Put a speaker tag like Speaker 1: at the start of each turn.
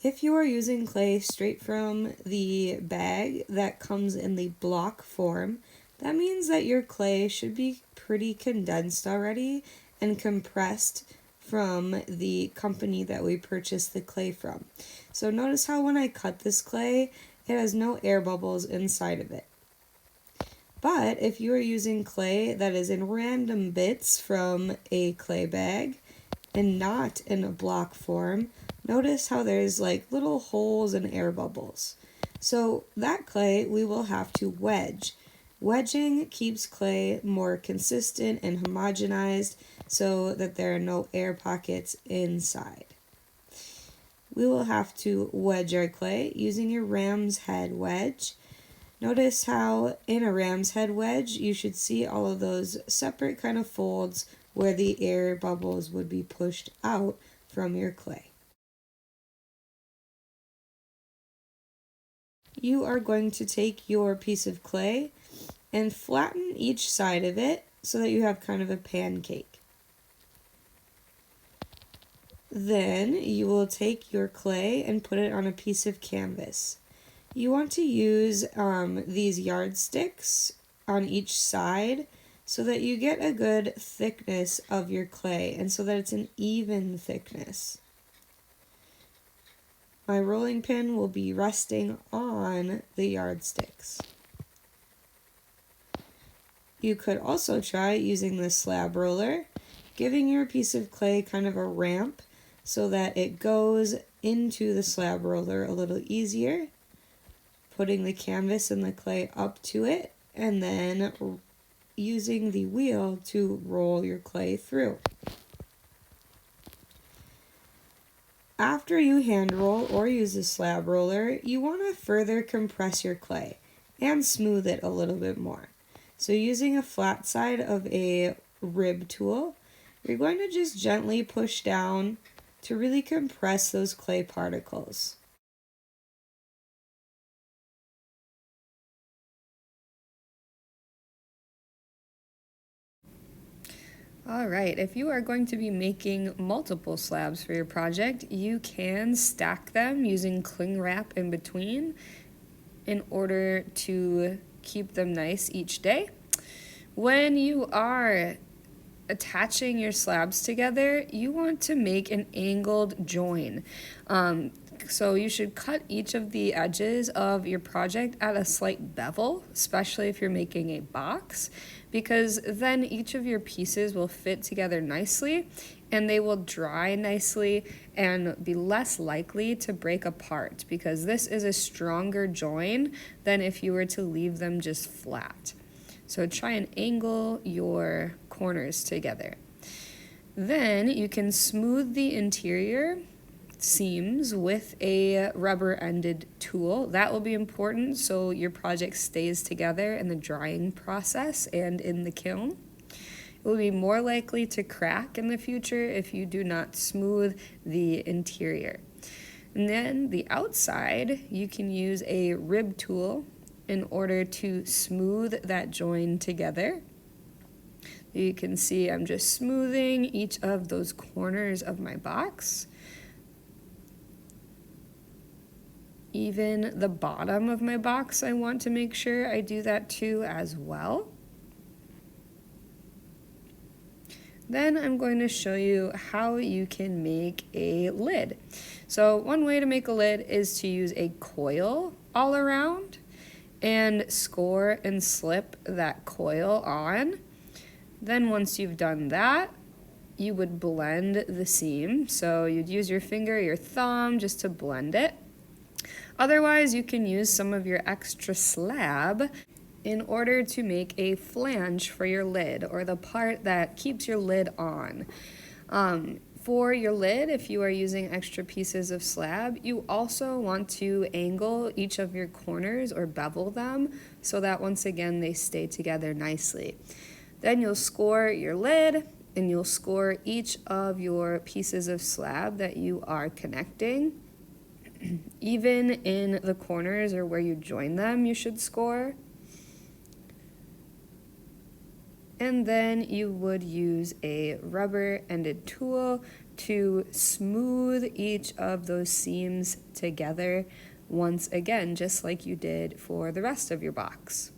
Speaker 1: If you are using clay straight from the bag that comes in the block form, that means that your clay should be pretty condensed already and compressed from the company that we purchased the clay from. So notice how when I cut this clay, it has no air bubbles inside of it. But if you are using clay that is in random bits from a clay bag and not in a block form, notice how there's like little holes and air bubbles. So that clay we will have to wedge. Wedging keeps clay more consistent and homogenized so that there are no air pockets inside. We will have to wedge our clay using your ram's head wedge. Notice how in a ram's head wedge you should see all of those separate kind of folds where the air bubbles would be pushed out from your clay. You are going to take your piece of clay and flatten each side of it so that you have kind of a pancake. Then you will take your clay and put it on a piece of canvas. You want to use these yardsticks on each side so that you get a good thickness of your clay and so that it's an even thickness. My rolling pin will be resting on the yardsticks. You could also try using the slab roller, giving your piece of clay kind of a ramp so that it goes into the slab roller a little easier, putting the canvas and the clay up to it, and then using the wheel to roll your clay through. After you hand roll or use a slab roller, you want to further compress your clay and smooth it a little bit more. So using a flat side of a rib tool, you're going to just gently push down to really compress those clay particles. All right, if you are going to be making multiple slabs for your project, you can stack them using cling wrap in between in order to keep them nice each day. When you are attaching your slabs together, you want to make an angled join. So you should cut each of the edges of your project at a slight bevel, especially if you're making a box, because then each of your pieces will fit together nicely and they will dry nicely and be less likely to break apart, because this is a stronger join than if you were to leave them just flat. So try and angle your corners together. Then you can smooth the interior seams with a rubber-ended tool. That will be important so your project stays together in the drying process and in the kiln. It will be more likely to crack in the future if you do not smooth the interior. And then the outside, you can use a rib tool in order to smooth that join together. You can see I'm just smoothing each of those corners of my box. Even the bottom of my box, I want to make sure I do that too as well. Then I'm going to show you how you can make a lid. So one way to make a lid is to use a coil all around and score and slip that coil on. Then once you've done that, you would blend the seam. So you'd use your finger, your thumb, just to blend it. Otherwise, you can use some of your extra slab in order to make a flange for your lid, or the part that keeps your lid on. For your lid, if you are using extra pieces of slab, you also want to angle each of your corners or bevel them so that once again they stay together nicely. Then you'll score your lid and you'll score each of your pieces of slab that you are connecting. Even in the corners or where you join them, you should score. And then you would use a rubber-ended tool to smooth each of those seams together once again, just like you did for the rest of your box.